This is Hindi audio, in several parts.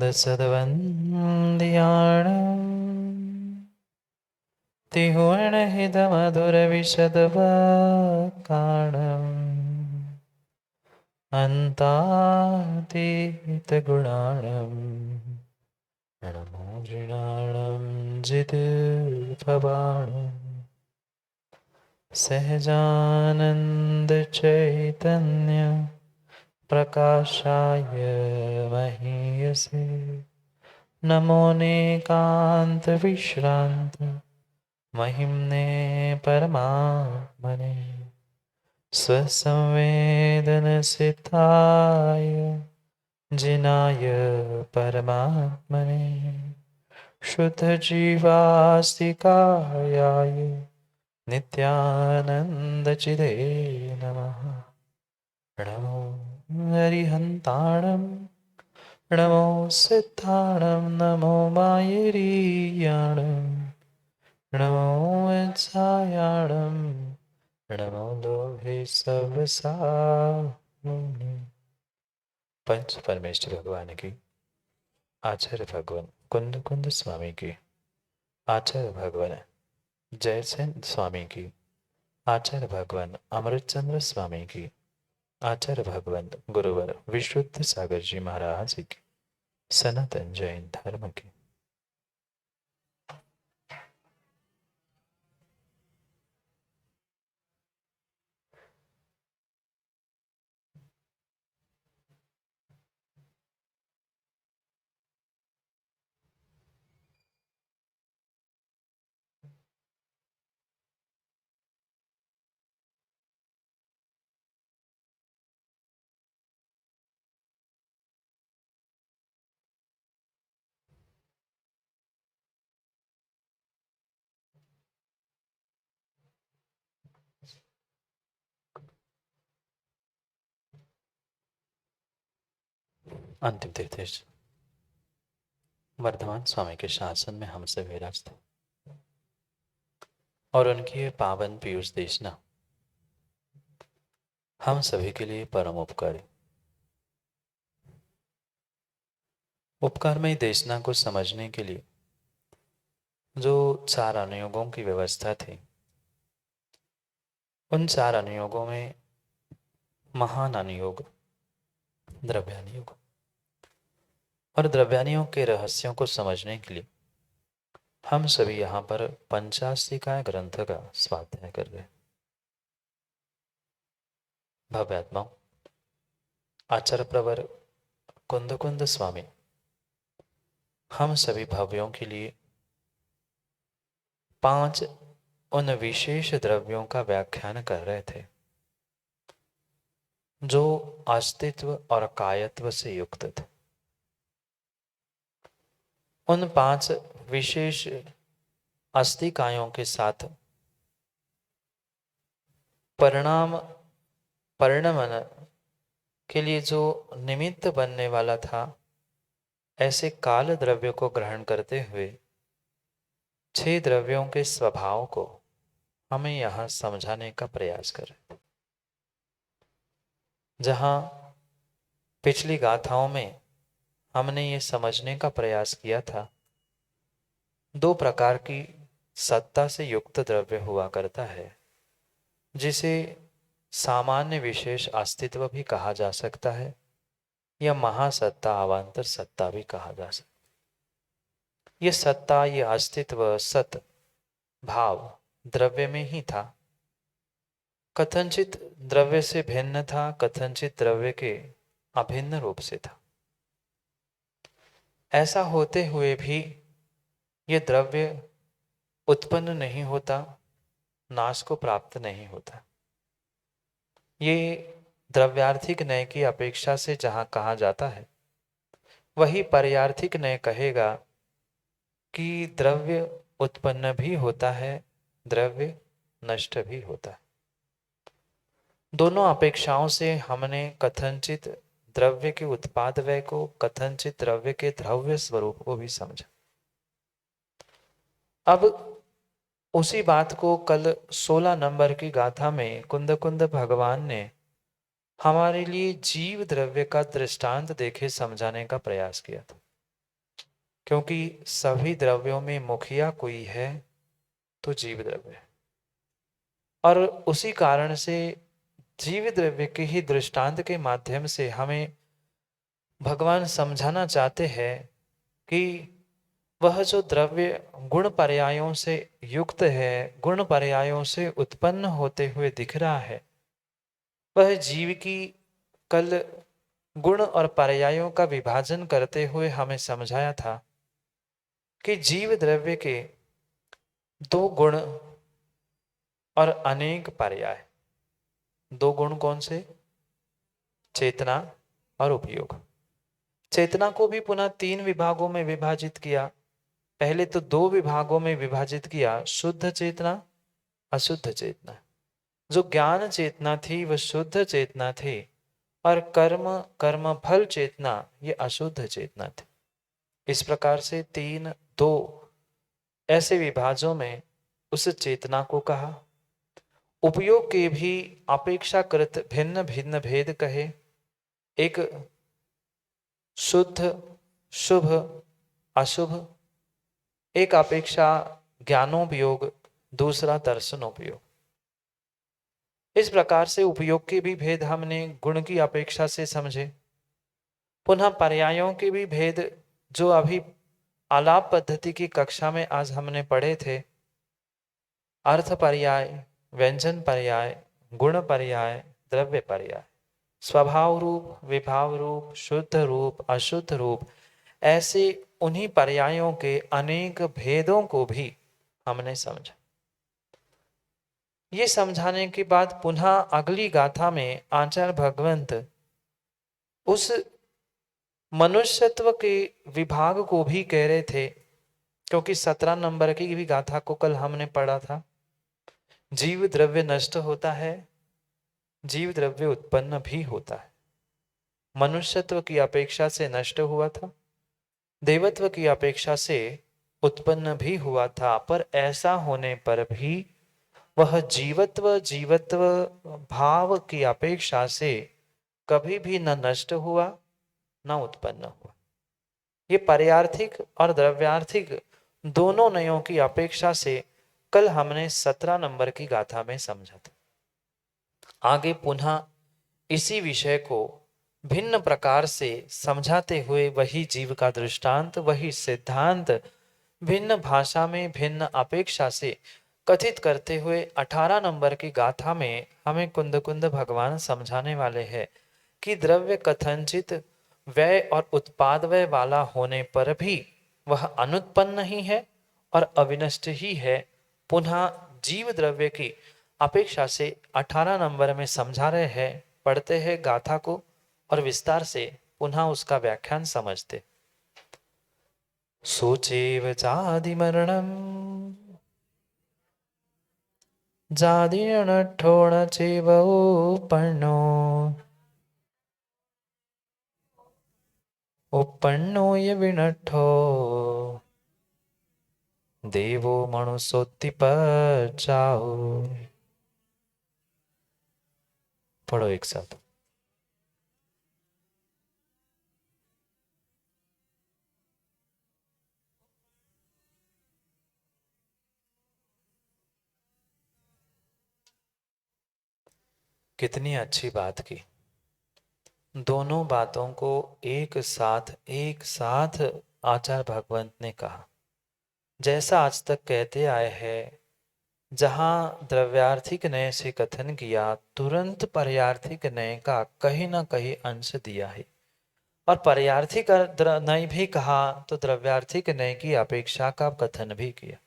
दशद्वन्द्याणम् तिहुर्णहितमधुरविशदवाकाणम् अन्तातीतगुणाणम् नमोजृणाणं जितुर्भवाणम् सहजानन्दचैतन्य प्रकाशाय महीयसे नमो नेकान्तविश्रान्त महिम्ने परमात्मने स्वसंवेदनसिद्धाय जिनाय परमात्मने शुद्धजीवास्तिकायाय नित्यानन्दचिदे नमः। नमो हरिहन्ताणं नमो सिद्धाणं नमो मायरीयाणं नमो वत्सायाणं नमो लोभे सर्वसाहुने। पंच परमेश्वर भगवान की, आचार्य भगवान कुंद कुंद स्वामी की, आचार्य भगवान जयसेन स्वामी की, आचार्य भगवान अमृतचंद्र स्वामी की, आचार्य भगवान गुरुवर विशुद्ध सागर जी महाराज की, सनातन जैन धर्म की। अंतिम तीर्थेश वर्धमान स्वामी के शासन में हमसे विराजते और उनकी ये पावन पीयूष देशना हम सभी के लिए परम उपकारी। उपकारमयी देशना को समझने के लिए जो 4 अनुयोगों की व्यवस्था थी, उन 4 अनुयोगों में महान अनुयोग द्रव्यानुयोग, और द्रव्यानुयोग के रहस्यों को समझने के लिए हम सभी यहाँ पर पंचास्तिकाय ग्रंथ का स्वाध्याय कर रहे हैं। भव्यात्माओं, आचार्य प्रवर कुंद कुंद स्वामी हम सभी भव्यों के लिए 5 उन विशेष द्रव्यों का व्याख्यान कर रहे थे जो अस्तित्व और कायत्व से युक्त थे। उन 5 विशेष अस्तिकायों के साथ परिणमन के लिए जो निमित्त बनने वाला था, ऐसे काल द्रव्य को ग्रहण करते हुए 6 द्रव्यों के स्वभाव को हमें यहाँ समझाने का प्रयास करें। जहाँ पिछली गाथाओं में हमने ये समझने का प्रयास किया था, 2 प्रकार की सत्ता से युक्त द्रव्य हुआ करता है, जिसे सामान्य विशेष अस्तित्व भी कहा जा सकता है या महासत्ता अवान्तर सत्ता भी कहा जा सकता है। ये सत्ता, ये अस्तित्व, सत भाव द्रव्य में ही था। कथनचित द्रव्य से भिन्न था, कथनचित द्रव्य के अभिन्न रूप से था। ऐसा होते हुए भी ये द्रव्य उत्पन्न नहीं होता, नाश को प्राप्त नहीं होता। ये द्रव्यार्थिक न्याय की अपेक्षा से जहाँ कहा जाता है, वही पर्यार्थिक न्याय कहेगा कि द्रव्य उत्पन्न भी होता है, द्रव्य नष्ट भी होता है। दोनों अपेक्षाओं से हमने कथनचित द्रव्य के उत्पाद व्यय को, कथनचित द्रव्य के द्रव्य स्वरूप को भी समझा। अब उसी बात को कल 16 नंबर की गाथा में कुंद कुंद भगवान ने हमारे लिए जीव द्रव्य का दृष्टांत देके समझाने का प्रयास किया था। क्योंकि सभी द्रव्यों में मुखिया कोई है तो जीव द्रव्य है। और उसी कारण से जीव द्रव्य के ही दृष्टांत के माध्यम से हमें भगवान समझाना चाहते हैं कि वह जो द्रव्य गुण पर्यायों से युक्त है, गुण पर्यायों से उत्पन्न होते हुए दिख रहा है, वह जीव की कल गुण और पर्यायों का विभाजन करते हुए हमें समझाया था कि जीव द्रव्य के दो गुण और अनेक पर्याय। दो गुण कौन से? चेतना और उपयोग। चेतना को भी पुनः तीन विभागों में विभाजित किया। पहले तो दो विभागों में विभाजित किया, शुद्ध चेतना, अशुद्ध चेतना। जो ज्ञान चेतना थी वह शुद्ध चेतना थी, और कर्म कर्म फल चेतना ये अशुद्ध चेतना थी। इस प्रकार से तीन दो ऐसे विभाजों में उस चेतना को कहा। उपयोग के भी अपेक्षाकृत भिन्न भिन्न भेद कहे। एक शुद्ध शुभ अशुभ, एक अपेक्षा ज्ञानोपयोग, दूसरा दर्शनोपयोग। इस प्रकार से उपयोग के भी भेद हमने गुण की अपेक्षा से समझे। पुनः पर्यायों के भी भेद जो अभी आलाप पद्धति की कक्षा में आज हमने पढ़े थे। अर्थ पर्याय, व्यंजन पर्याय, गुण पर्याय, द्रव्य पर्याय, स्वभाव रूप, विभाव रूप, शुद्ध रूप, अशुद्ध रूप, ऐसे उन्हीं पर्यायों के अनेक भेदों को भी हमने समझा। ये समझाने के बाद पुनः अगली गाथा में आचार्य भगवंत उस मनुष्यत्व के विभाग को भी कह रहे थे, क्योंकि 17 नंबर की भी गाथा को कल हमने पढ़ा था। जीव द्रव्य नष्ट होता है, जीव द्रव्य उत्पन्न भी होता है। मनुष्यत्व की अपेक्षा से नष्ट हुआ था, देवत्व की अपेक्षा से उत्पन्न भी हुआ था, पर ऐसा होने पर भी वह जीवत्व जीवत्व भाव की अपेक्षा से कभी भी न नष्ट हुआ न उत्पन्न हुआ। ये पर्यार्थिक और द्रव्यार्थिक दोनों नयों की अपेक्षा से कल हमने 17 नंबर की गाथा में समझा था। आगे पुनः इसी विषय को भिन्न प्रकार से समझाते हुए वही जीव का दृष्टांत, वही सिद्धांत भिन्न भाषा में भिन्न अपेक्षा से कथित करते हुए 18 नंबर की गाथा में हमें कुंद कुंद भगवान समझाने वाले हैं कि द्रव्य कथनचित व्यय और उत्पाद व्यय वाला होने पर भी वह अनुत्पन्न ही है और अविनष्ट ही है। पुनः जीव द्रव्य की अपेक्षा से 18 नंबर में समझा रहे हैं। पढ़ते हैं गाथा को और विस्तार से पुनः उसका व्याख्यान समझते। सोचेव जादि मरणम जादिर्नठो चैव उपन्नो उपन्नो ये विनठो देवो मनुष्योत्तिपच्चाओ। पढ़ो एक साथ। कितनी अच्छी बात की। दोनों बातों को एक साथ आचार्य भगवंत ने कहा। जैसा आज तक कहते आए हैं, जहां द्रव्यार्थिक नय से कथन किया, तुरंत पर्यार्थिक नय का कहीं ना कहीं अंश दिया है, और पर्यार्थिक नय भी कहा तो द्रव्यार्थिक नय की अपेक्षा का कथन भी किया।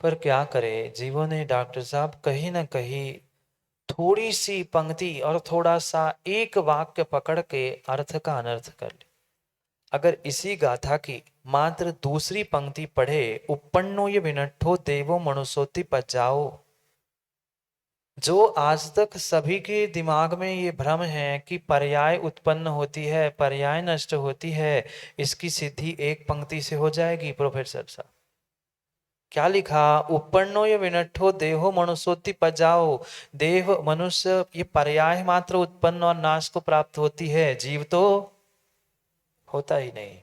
पर क्या करे, जीवों ने डॉक्टर साहब कहीं ना कहीं थोड़ी सी पंक्ति और थोड़ा सा एक वाक्य पकड़ के अर्थ का अनर्थ कर ले। अगर इसी गाथा की मात्र दूसरी पंक्ति पढ़े, उपन्नो ये विनठो देवो मनुष्योति पचाओ, जो आज तक सभी के दिमाग में ये भ्रम है कि पर्याय उत्पन्न होती है, पर्याय नष्ट होती है, इसकी सिद्धि एक पंक्ति से हो जाएगी। प्रोफेसर साहब क्या लिखा? उपन्नो ये विनठो देहो मनुष्योति पजाओ। देह मनुष्य ये पर्याय मात्र उत्पन्न और नाश को प्राप्त होती है, जीव तो होता ही नहीं।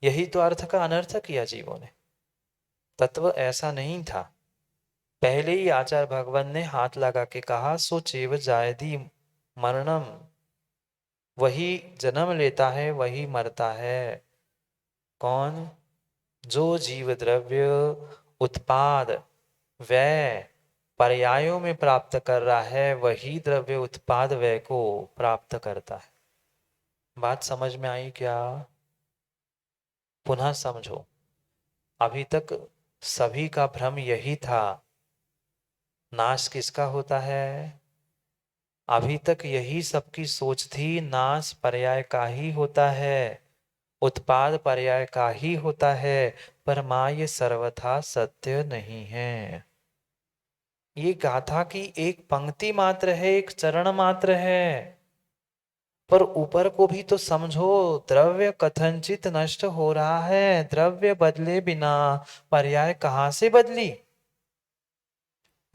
यही तो अर्थ का अनर्थ किया जीवों ने। तत्व ऐसा नहीं था। पहले ही आचार्य भगवान ने हाथ लगा के कहा, सो चेव जायदी मरणम, वही जन्म लेता है वही मरता है। कौन? जो जीव द्रव्य उत्पाद व्यय पर्यायों में प्राप्त कर रहा है, वही द्रव्य उत्पाद व्यय को प्राप्त करता है। बात समझ में आई क्या? पुनः समझो। अभी तक सभी का भ्रम यही था, नाश किसका होता है। अभी तक यही सबकी सोच थी, नाश पर्याय का ही होता है, उत्पाद पर्याय का ही होता है। पर मां ये सर्वथा सत्य नहीं है। ये गाथा की एक पंक्ति मात्र है, एक चरण मात्र है। पर ऊपर को भी तो समझो, द्रव्य कथनचित नष्ट हो रहा है, द्रव्य बदले बिना पर्याय कहां से बदली।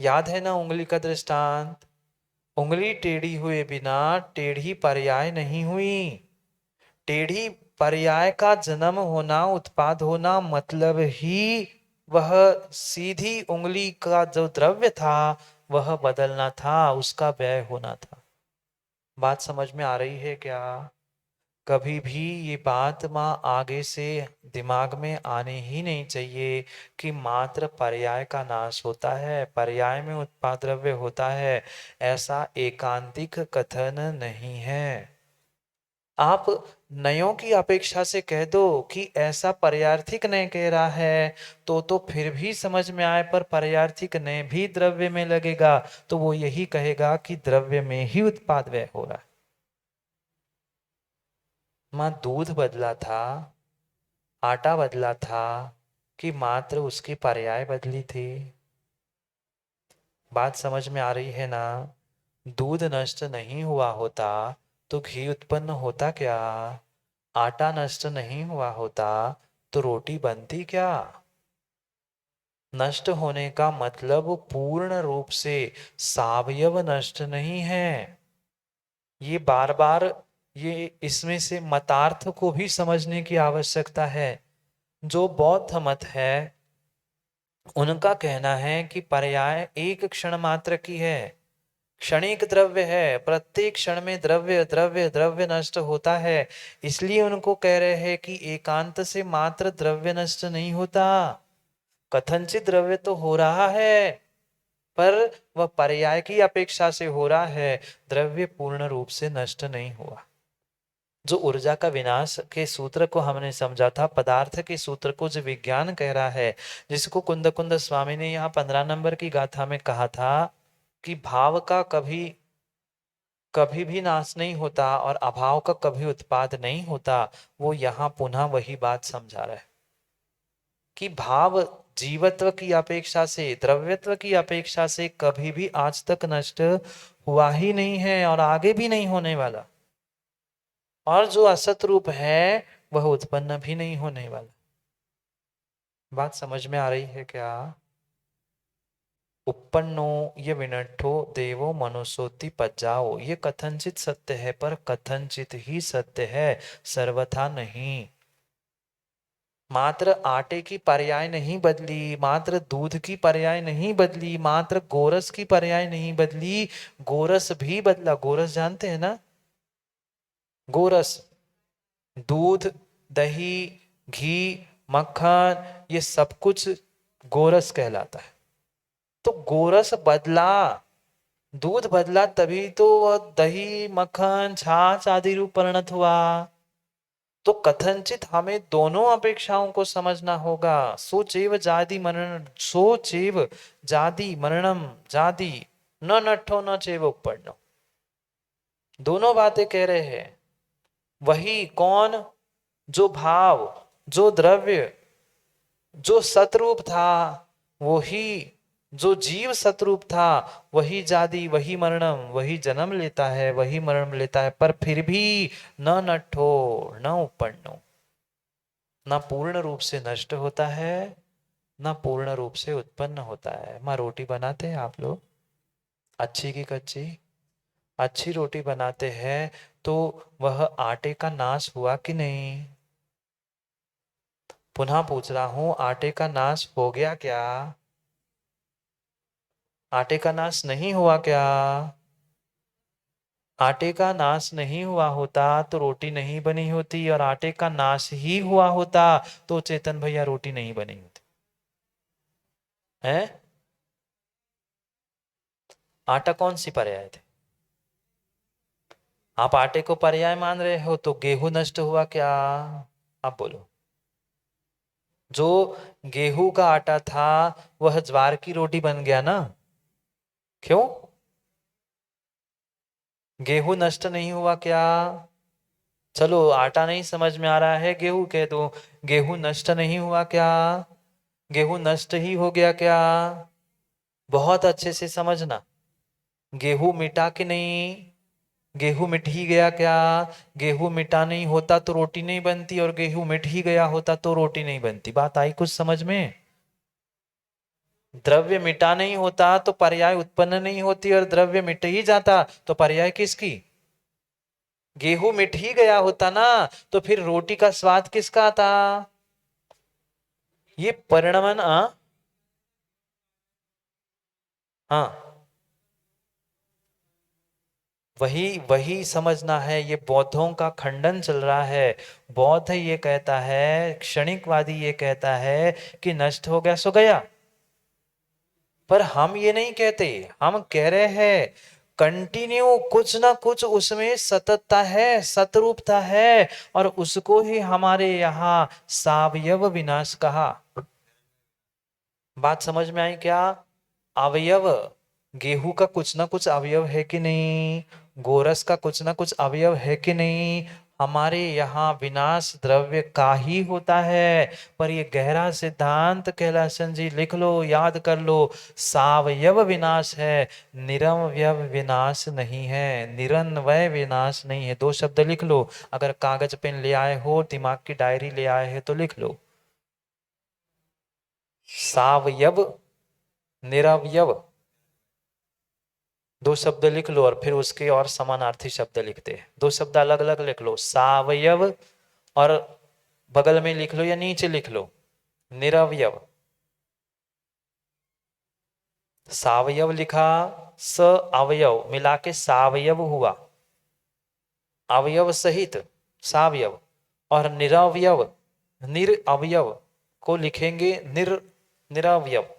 याद है ना उंगली का दृष्टांत? उंगली टेढ़ी हुए बिना टेढ़ी पर्याय नहीं हुई। टेढ़ी पर्याय का जन्म होना, उत्पाद होना, मतलब ही वह सीधी उंगली का जो द्रव्य था वह बदलना था, उसका व्यय होना था। बात समझ में आ रही है क्या? कभी भी ये बात माँ आगे से दिमाग में आने ही नहीं चाहिए कि मात्र पर्याय का नाश होता है, पर्याय में उत्पाद द्रव्य होता है। ऐसा एकांतिक कथन नहीं है। आप नयों की अपेक्षा से कह दो कि ऐसा पर्यार्थिक नय कह रहा है, तो फिर भी समझ में आए। पर पर्यार्थिक नय भी द्रव्य में लगेगा तो वो यही कहेगा कि द्रव्य में ही उत्पाद व्यय हो रहा है। मां दूध बदला था, आटा बदला था, कि मात्र उसकी पर्याय बदली थी। बात समझ में आ रही है ना? दूध नष्ट नहीं हुआ होता तो घी उत्पन्न होता क्या? आटा नष्ट नहीं हुआ होता तो रोटी बनती क्या? नष्ट होने का मतलब पूर्ण रूप से सावयव नष्ट नहीं है। ये बार बार ये इसमें से मतार्थ को भी समझने की आवश्यकता है। जो बौद्ध मत है उनका कहना है कि पर्याय एक क्षण मात्र की है, क्षणिक द्रव्य है, प्रत्येक क्षण में द्रव्य द्रव्य द्रव्य नष्ट होता है। इसलिए उनको कह रहे हैं कि एकांत से मात्र द्रव्य नष्ट नहीं होता, कथनचित द्रव्य तो हो रहा है, पर वह पर्याय की अपेक्षा से हो रहा है, द्रव्य पूर्ण रूप से नष्ट नहीं हुआ। जो ऊर्जा का विनाश के सूत्र को हमने समझा था, पदार्थ के सूत्र को जो विज्ञान कह रहा है, जिसको कुंद कुंद स्वामी ने यहाँ 15 नंबर की गाथा में कहा था कि भाव का कभी कभी भी नाश नहीं होता और अभाव का कभी उत्पाद नहीं होता, वो यहाँ पुनः वही बात समझा रहा है कि भाव जीवत्व की अपेक्षा से, द्रव्यत्व की अपेक्षा से कभी भी आज तक नष्ट हुआ ही नहीं है और आगे भी नहीं होने वाला। और जो असत रूप है वह उत्पन्न भी नहीं होने वाला। बात समझ में आ रही है क्या? उपन्नो ये विनठो देवो मनुष्योति पज्जाओ, ये कथनचित सत्य है, पर कथनचित ही सत्य है, सर्वथा नहीं। मात्र आटे की पर्याय नहीं बदली, मात्र दूध की पर्याय नहीं बदली, मात्र गोरस की पर्याय नहीं बदली, गोरस भी बदला। गोरस जानते हैं ना? गोरस दूध, दही, घी, मक्खन, ये सब कुछ गोरस कहलाता है। तो गोरस बदला, दूध बदला, तभी तो वह दही मक्खन छाछ आदि रूप परिणत हुआ। तो कथनचित हमें दोनों अपेक्षाओं को समझना होगा। सोचेव जाति मरण, सोचेव जाति मरणम जाति न नठो न चेव उपन्नो, दोनों बातें कह रहे हैं। वही कौन? जो भाव, जो द्रव्य, जो सतरूप था, वही जो जीव सतरूप था, वही जाति, वही मरणम, वही जन्म लेता है, वही मरण लेता है, पर फिर भी न नठो न उपन्नो, न पूर्ण रूप से नष्ट होता है, न पूर्ण रूप से उत्पन्न होता है। माँ रोटी बनाते हैं आप लोग, अच्छी की कच्ची? अच्छी रोटी बनाते हैं तो वह आटे का नाश हुआ कि नहीं? पुनः पूछ रहा हूं, आटे का नाश हो गया क्या? आटे का नाश नहीं हुआ क्या? आटे का नाश नहीं हुआ होता तो रोटी नहीं बनी होती, और आटे का नाश ही हुआ होता तो चेतन भैया रोटी नहीं बनी होती है। आटा कौन सी पर्याय थे? आप आटे को पर्याय मान रहे हो तो गेहूं नष्ट हुआ क्या? आप बोलो। जो गेहूं का आटा था वह ज्वार की रोटी बन गया ना? क्यों? गेहूं नष्ट नहीं हुआ क्या? चलो, आटा नहीं समझ में आ रहा है, गेहूं कह दो। गेहूं नष्ट नहीं हुआ क्या? गेहूं नष्ट ही हो गया क्या? बहुत अच्छे से समझना। गेहूं मिटा कि नहीं? गेहूं मिट ही गया क्या? गेहूं मिटा नहीं होता तो रोटी नहीं बनती, और गेहूं मिट ही गया होता तो रोटी नहीं बनती। बात आई कुछ समझ में? द्रव्य मिटा नहीं होता तो पर्याय उत्पन्न नहीं होती, और द्रव्य मिट ही जाता तो पर्याय किसकी? गेहूं मिट ही गया होता ना, तो फिर रोटी का स्वाद किसका आता? ये परिणमन हाँ, वही वही समझना है। ये बौद्धों का खंडन चल रहा है। बौद्ध ये कहता है, क्षणिकवादी ये कहता है कि नष्ट हो गया सो गया। पर हम ये नहीं कहते, हम कह रहे हैं कंटिन्यू कुछ ना कुछ उसमें सततता है, सतरूपता है, और उसको ही हमारे यहाँ सावयव विनाश कहा। बात समझ में आई क्या? अवयव, गेहूं का कुछ ना कुछ अवयव है कि नहीं? गोरस का कुछ ना कुछ अवयव है कि नहीं? हमारे यहाँ विनाश द्रव्य का ही होता है। पर ये गहरा सिद्धांत कैलाशन जी लिख लो, याद कर लो। सावयव विनाश है, निरवयव विनाश नहीं है, निरन्वय विनाश नहीं है। दो शब्द लिख लो। अगर कागज पेन ले आए हो, दिमाग की डायरी ले आए हैं तो लिख लो। सावयव, निरवयव। दो शब्द लिख लो और फिर उसके और समानार्थी शब्द लिखते हैं। दो शब्द अलग अलग लिख लो, सावयव, और बगल में लिख लो या नीचे लिख लो निरवयव। सावयव लिखा, स अवयव मिला के सावयव हुआ, अवयव सहित सावयव। और निरवयव, निरअवयव को लिखेंगे निरवयव।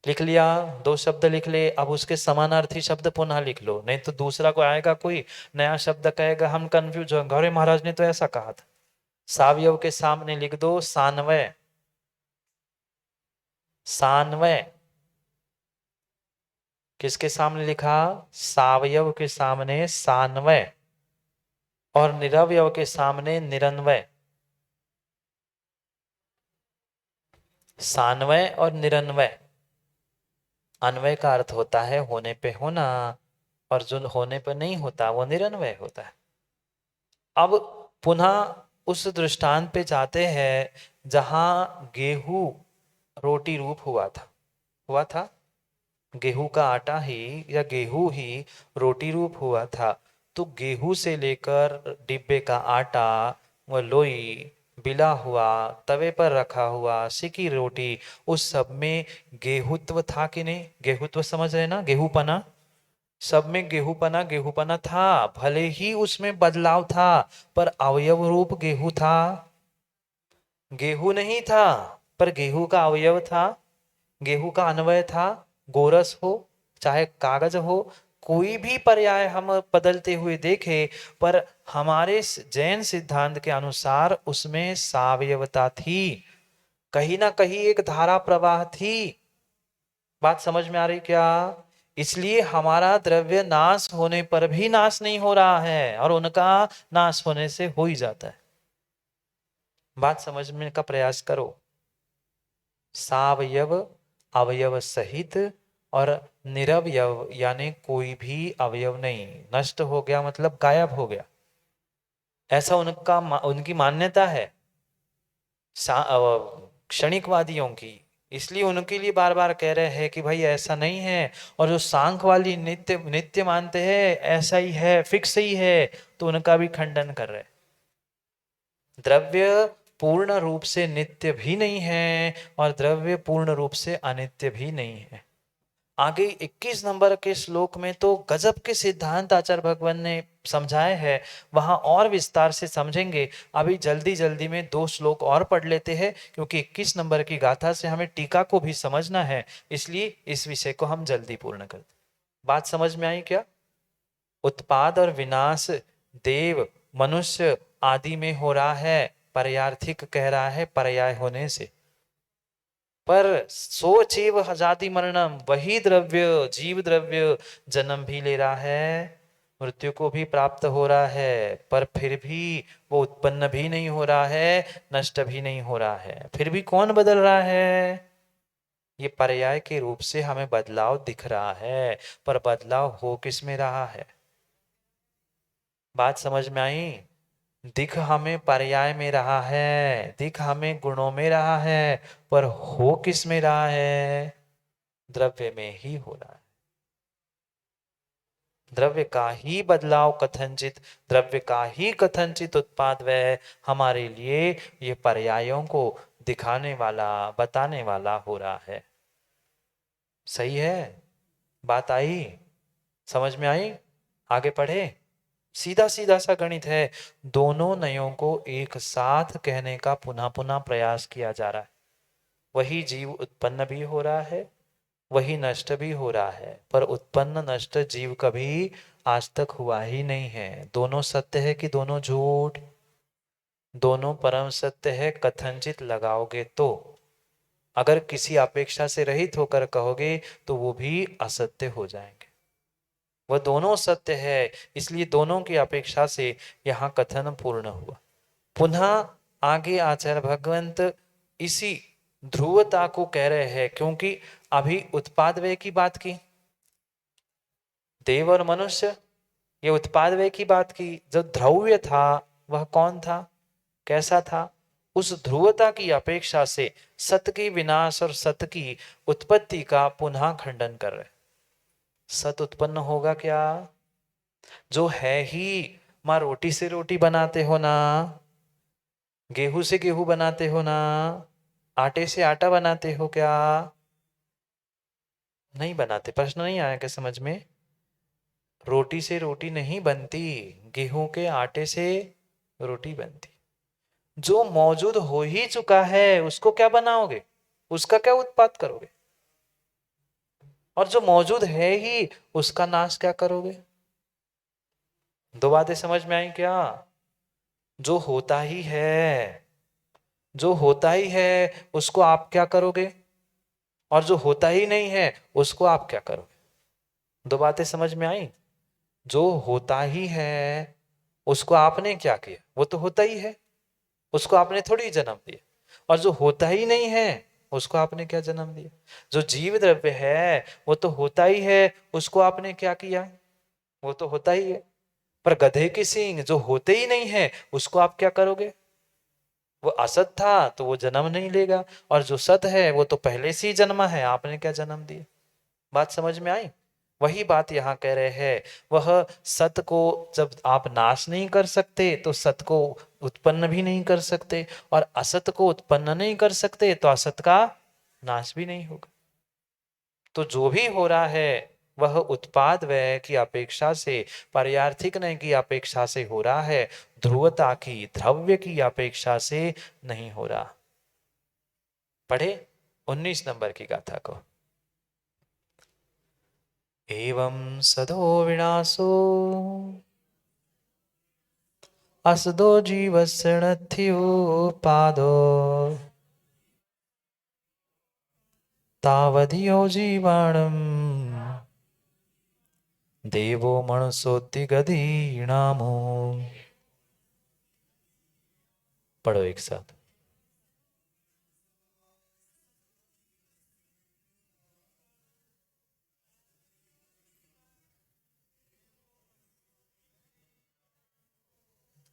लिख लिया, दो शब्द लिख ले। अब उसके समानार्थी शब्द पुनः लिख लो, नहीं तो दूसरा को आएगा कोई नया शब्द कहेगा, हम कंफ्यूज हो। गौरी महाराज ने तो ऐसा कहा था। सावयव के सामने लिख दो सान्वय, सान्वय। किसके सामने लिखा? सावयव के सामने सान्वय, और निरवयव के सामने निरन्वय। सान्वय और निरन्वय। अन्वय का अर्थ होता है होने पे होना, और जो होने पे नहीं होता वो निरन्वय होता है। अब पुनः उस दृष्टांत पे जाते हैं जहां गेहूं रोटी रूप हुआ था। हुआ था, गेहूं का आटा ही या गेहूं ही रोटी रूप हुआ था। तो गेहूं से लेकर डिब्बे का आटा, व लोई, बिला हुआ, तवे पर रखा हुआ सिकी रोटी, उस सब में गेहूत्व था कि नहीं? गेहूत्व समझ रहे ना, गेहूंपना। सब में गेहूंपना गेहूंपना था, भले ही उसमें बदलाव था, पर अवयव रूप गेहूं था। गेहूं नहीं था पर गेहूं का अवयव था, गेहूं का अन्वय था। गोरस हो चाहे कागज हो, कोई भी पर्याय हम बदलते हुए देखे, पर हमारे जैन सिद्धांत के अनुसार उसमें सावयवता थी, कहीं ना कहीं एक धारा प्रवाह थी। बात समझ में आ रही क्या? इसलिए हमारा द्रव्य नाश होने पर भी नाश नहीं हो रहा है, और उनका नाश होने से हो ही जाता है। बात समझने का प्रयास करो। सावयव, अवयव सहित, और निरवयव यानी कोई भी अवयव नहीं। नष्ट हो गया मतलब गायब हो गया, ऐसा उनकी मान्यता है क्षणिकवादियों की। इसलिए उनके लिए बार बार कह रहे हैं कि भाई ऐसा नहीं है। और जो सांख वाली नित्य नित्य मानते हैं ऐसा ही है, फिक्स ही है, तो उनका भी खंडन कर रहे हैं। द्रव्य पूर्ण रूप से नित्य भी नहीं है और द्रव्य पूर्ण रूप से अनित्य भी नहीं है। आगे 21 नंबर के श्लोक में तो गजब के सिद्धांत आचार्य भगवान ने समझाए हैं, वहां और विस्तार से समझेंगे। अभी जल्दी जल्दी में 2 श्लोक और पढ़ लेते हैं, क्योंकि 21 नंबर की गाथा से हमें टीका को भी समझना है, इसलिए इस विषय को हम जल्दी पूर्ण करते। बात समझ में आई क्या? उत्पाद और विनाश देव मनुष्य आदि में हो रहा है, पर्यार्थिक कह रहा है पर्याय होने से। पर सोचेव जाति मरणम, वही द्रव्य जीव द्रव्य जन्म भी ले रहा है, मृत्यु को भी प्राप्त हो रहा है, पर फिर भी वो उत्पन्न भी नहीं हो रहा है, नष्ट भी नहीं हो रहा है। फिर भी कौन बदल रहा है? ये पर्याय के रूप से हमें बदलाव दिख रहा है, पर बदलाव हो किस में रहा है? बात समझ में आई? दिख हमें पर्याय में रहा है, दिख हमें गुणों में रहा है, पर हो किस में रहा है? द्रव्य में ही हो रहा है। द्रव्य का ही बदलाव कथनचित, द्रव्य का ही कथनचित उत्पाद वह हमारे लिए ये पर्यायों को दिखाने वाला बताने वाला हो रहा है। सही है? बात आई? समझ में आई? आगे पढ़े। सीधा सीधा सा गणित है, दोनों नयों को एक साथ कहने का पुनः पुनः प्रयास किया जा रहा है। वही जीव उत्पन्न भी हो रहा है, वही नष्ट भी हो रहा है, पर उत्पन्न नष्ट जीव कभी आज तक हुआ ही नहीं है। दोनों सत्य है कि दोनों झूठ? दोनों परम सत्य है कथनचित लगाओगे तो। अगर किसी अपेक्षा से रहित होकर कहोगे तो वो भी असत्य हो जाएंगे। वह दोनों सत्य है, इसलिए दोनों की अपेक्षा से यहाँ कथन पूर्ण हुआ। पुनः आगे आचार्य भगवंत इसी ध्रुवता को कह रहे हैं, क्योंकि अभी उत्पाद व्यय की बात की, देव और मनुष्य, ये उत्पाद व्यय की बात की। जो द्रव्य था वह कौन था, कैसा था? उस ध्रुवता की अपेक्षा से सत की विनाश और सत की उत्पत्ति का पुनः खंडन कर रहे। सत उत्पन्न होगा क्या? जो है ही, माँ रोटी से रोटी बनाते हो ना, गेहूं से गेहूं बनाते हो ना, आटे से आटा बनाते हो क्या? नहीं बनाते। प्रश्न नहीं आया क्या समझ में? रोटी से रोटी नहीं बनती, गेहूं के आटे से रोटी बनती। जो मौजूद हो ही चुका है उसको क्या बनाओगे, उसका क्या उत्पाद करोगे? और जो मौजूद है ही उसका नाश क्या करोगे? 2 बातें समझ में आई क्या? जो होता ही है, जो होता ही है उसको आप क्या करोगे, और जो होता ही नहीं है उसको आप क्या करोगे? 2 बातें समझ में आई? जो होता ही है उसको आपने क्या किया, वो तो होता ही है, उसको आपने थोड़ी जन्म दिया। और जो होता ही नहीं है उसको आपने क्या जन्म दिया? जो जीव द्रव्य है वो तो होता ही है, उसको आपने क्या किया? वो तो होता ही है। पर गधे की सींग जो होते ही नहीं है उसको आप क्या करोगे? वो असत था तो वो जन्म नहीं लेगा, और जो सत है वो तो पहले से ही जन्मा है, आपने क्या जन्म दिया? बात समझ में आई? वही बात यहाँ कह रहे हैं। वह सत को जब आप नाश नहीं कर सकते तो सत को उत्पन्न भी नहीं कर सकते, और असत को उत्पन्न नहीं कर सकते तो असत का नाश भी नहीं होगा। तो जो भी हो रहा है वह उत्पाद व्यय की अपेक्षा से, पर्यार्थिक नय की अपेक्षा से हो रहा है, ध्रुवता की द्रव्य की अपेक्षा से नहीं हो रहा। पढ़े 19 नंबर की गाथा को। एवं सदो विनाशो असदो जीवस्य नथ्योपादो तावधियो जीवाणम देवो मनुष्योति गधीणामो। पढ़ो एक साथ।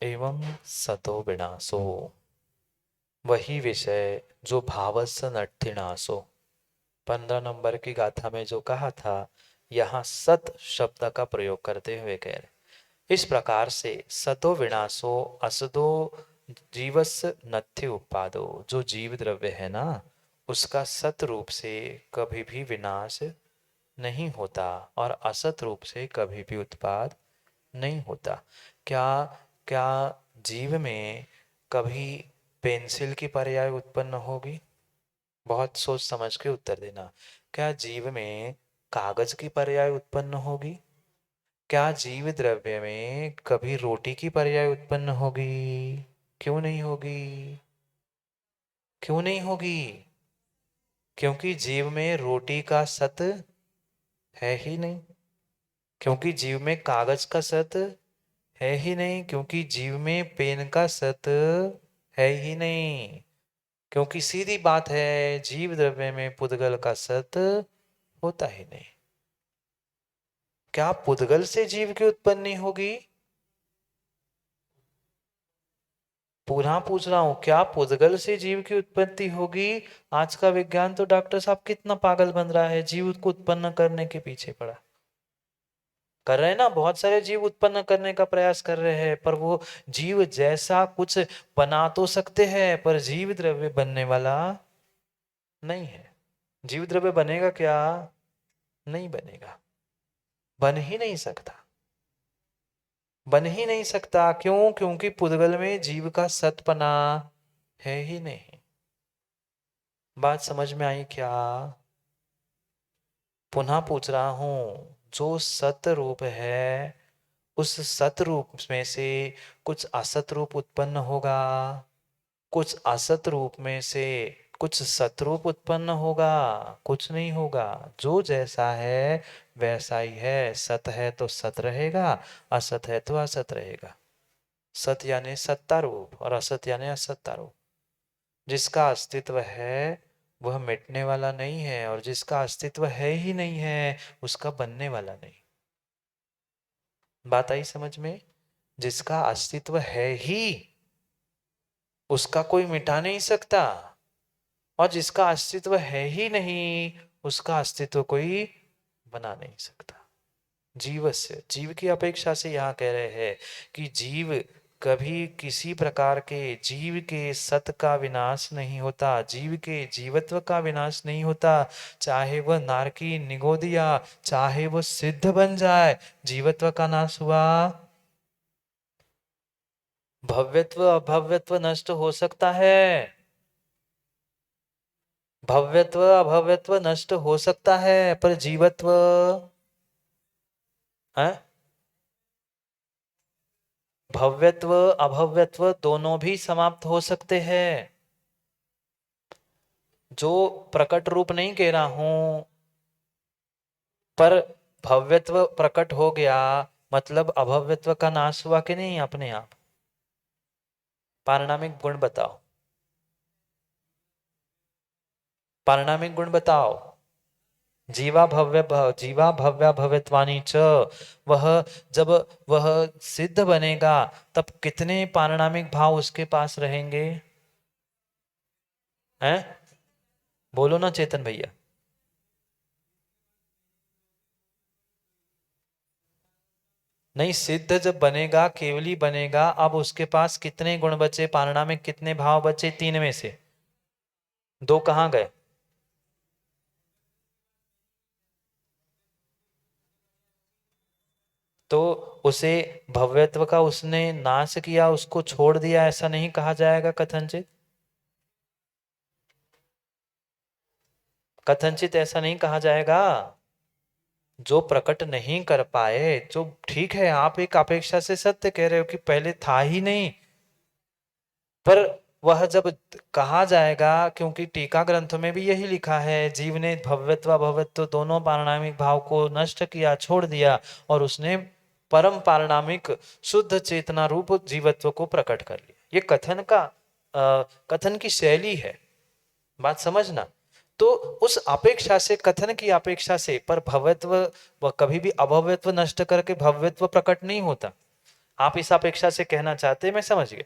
एवं सतो विनाशो, वही विषय जो भावस नठिनाशो। 15 नंबर की गाथा में जो कहा था, यहाँ सत शब्द का प्रयोग करते हुए कह रहे, इस प्रकार से सतो विनाशो असदो जीवस्य नत्थि उपादो, जो जीव द्रव्य है ना, उसका सत रूप से कभी भी विनाश नहीं होता और असत रूप से कभी भी उत्पाद नहीं होता। क्या क्या जीव में कभी पेंसिल की पर्याय उत्पन्न होगी? बहुत सोच समझ के उत्तर देना। क्या जीव में कागज की पर्याय उत्पन्न होगी? क्या जीव द्रव्य में कभी रोटी की पर्याय उत्पन्न होगी? क्यों नहीं होगी? क्यों नहीं होगी? क्योंकि जीव में रोटी का सत है ही नहीं। क्योंकि जीव में कागज का सत है ही नहीं। क्योंकि जीव में पेन का सत है ही नहीं। क्योंकि सीधी बात है, जीव द्रव्य में पुद्गल का सत होता ही नहीं। क्या पुद्गल से जीव की उत्पत्ति होगी? पुनः पूछ रहा हूं, क्या पुद्गल से जीव की उत्पत्ति होगी? आज का विज्ञान तो डॉक्टर साहब कितना पागल बन रहा है, जीव को उत्पन्न करने के पीछे पड़ा। कर रहे हैं ना, बहुत सारे जीव उत्पन्न करने का प्रयास कर रहे हैं, पर वो जीव जैसा कुछ बना तो सकते हैं, पर जीव द्रव्य बनने वाला नहीं है। जीव द्रव्य बनेगा क्या? नहीं बनेगा, बन ही नहीं सकता। बन ही नहीं सकता। क्यों? क्योंकि पुद्गल में जीव का सतपना है ही नहीं। बात समझ में आई क्या? पुनः पूछ रहा हूं, जो सत रूप है, उस सत रूप में से कुछ असत रूप उत्पन्न होगा, कुछ असत रूप में से कुछ सतरूप उत्पन्न होगा, कुछ नहीं होगा। जो जैसा है वैसा ही है। सत है तो सत रहेगा, असत है तो असत रहेगा। सत यानी सत्ता रूप और असत यानी असत्ता रूप। जिसका अस्तित्व है वह मिटने वाला नहीं है, और जिसका अस्तित्व है ही नहीं है उसका बनने वाला नहीं। बात आई समझ में? जिसका अस्तित्व है ही उसका कोई मिटा नहीं सकता, और जिसका अस्तित्व है ही नहीं उसका अस्तित्व कोई बना नहीं सकता। जीव से, जीव की अपेक्षा से यहाँ कह रहे हैं कि जीव कभी किसी प्रकार के जीव के सत का विनाश नहीं होता, जीव के जीवत्व का विनाश नहीं होता। चाहे वह नारकी निगोदिया, चाहे वह सिद्ध बन जाए, जीवत्व का नाश हुआ। भव्यत्व अभव्यत्व नष्ट हो सकता है। भव्यत्व अभव्यत्व नष्ट हो सकता है, पर जीवत्व है। भव्यत्व अभव्यत्व दोनों भी समाप्त हो सकते हैं। जो प्रकट रूप नहीं कह रहा हूं, पर भव्यत्व प्रकट हो गया मतलब अभव्यत्व का नाश हुआ कि नहीं अपने आप? पारिणामिक गुण बताओ, पारिणामिक गुण बताओ। जीवा भव्य भव्यत्वानी च, वह जब वह सिद्ध बनेगा तब कितने पारिणामिक भाव उसके पास रहेंगे? हैं? बोलो ना चेतन भैया। नहीं, सिद्ध जब बनेगा, केवली बनेगा, अब उसके पास कितने गुण बचे? पारिणामिक कितने भाव बचे? तीन में से दो कहाँ गए? तो उसे भव्यत्व का उसने नाश किया, उसको छोड़ दिया, ऐसा नहीं कहा जाएगा कथनचित? कथनचित ऐसा नहीं कहा जाएगा? जो प्रकट नहीं कर पाए, जो ठीक है आप एक अपेक्षा से सत्य कह रहे हो कि पहले था ही नहीं, पर वह जब कहा जाएगा, क्योंकि टीका ग्रंथों में भी यही लिखा है, जीव ने भव्यत्व भव्यत्व दोनों पारिणामिक भाव को नष्ट किया, छोड़ दिया, और उसने परम पारिणामिक शुद्ध चेतना रूप जीवत्व को प्रकट कर लिया। ये कथन का कथन की शैली है, बात समझना। तो उस अपेक्षा से, कथन की अपेक्षा से, पर भव्यत्व वह कभी भी अभव्यत्व नष्ट करके भव्यत्व प्रकट नहीं होता। आप इस अपेक्षा से कहना चाहते हैं, मैं समझ गया।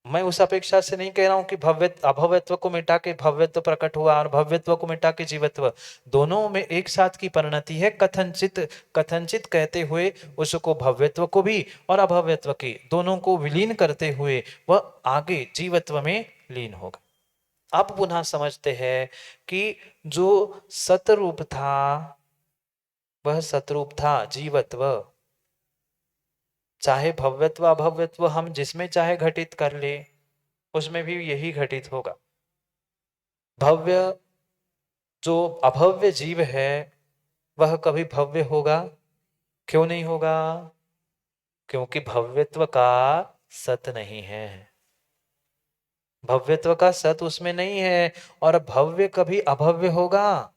मैं उस अपेक्षा से नहीं कह रहा हूं कि भव्य अभव्यत्व को मिटा के भव्यत्व प्रकट हुआ और भव्यत्व को मिटा के जीवत्व, दोनों में एक साथ की परिणति है। कथनचित कथनचित कहते हुए उसको भव्यत्व को भी और अभव्यत्व के दोनों को विलीन करते हुए वह आगे जीवत्व में लीन होगा। अब पुनः समझते हैं कि जो सतरूप था वह सतरूप था जीवत्व, चाहे भव्यत्व अभव्यत्व हम जिसमें चाहे घटित कर ले उसमें भी यही घटित होगा। भव्य जो अभव्य जीव है वह कभी भव्य होगा? क्यों नहीं होगा? क्योंकि भव्यत्व का सत नहीं है, भव्यत्व का सत उसमें नहीं है। और भव्य कभी अभव्य होगा?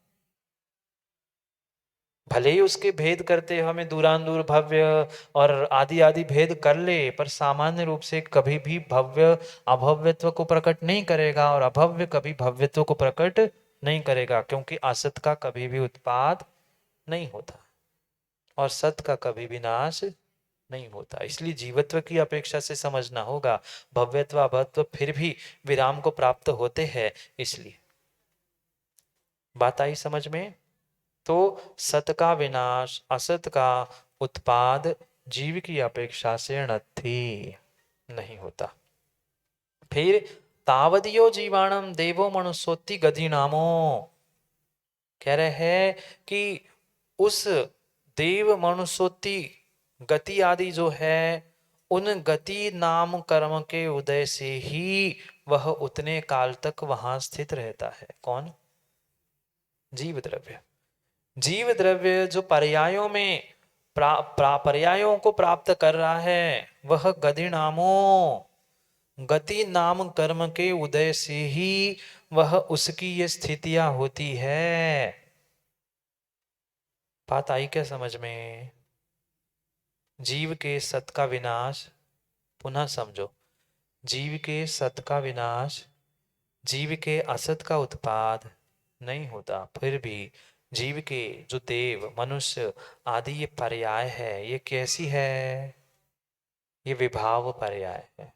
भले ही उसके भेद करते हमें दूरान दूर भव्य और आदि आदि भेद कर ले, पर सामान्य रूप से कभी भी भव्य अभव्यत्व को प्रकट नहीं करेगा और अभव्य कभी भव्यत्व को प्रकट नहीं करेगा, क्योंकि असत का कभी भी उत्पाद नहीं होता और सत का कभी भी नाश नहीं होता। इसलिए जीवत्व की अपेक्षा से समझना होगा, भव्यत्व अभव्यत्व फिर भी विराम को प्राप्त होते हैं। इसलिए बात आई समझ में? तो सत का विनाश असत का उत्पाद जीव की अपेक्षा से नथी नहीं होता। फिर तावदियो जीवाणम देवो मनुष्योति गति नामो, कह रहे हैं कि उस देव मनुष्योति गति आदि जो है उन गति नाम कर्म के उदय से ही वह उतने काल तक वहां स्थित रहता है। कौन? जीव द्रव्य। जीव द्रव्य जो पर्यायों में पर्यायों को प्राप्त कर रहा है वह गति नामो, गति नाम कर्म के उदय से ही वह उसकी ये स्थितियां होती है। बात आई क्या समझ में? जीव के सत का विनाश, पुनः समझो, जीव के सत का विनाश जीव के असत का उत्पाद नहीं होता। फिर भी जीव के जो देव मनुष्य आदि ये पर्याय है, ये कैसी है? ये विभाव पर्याय है।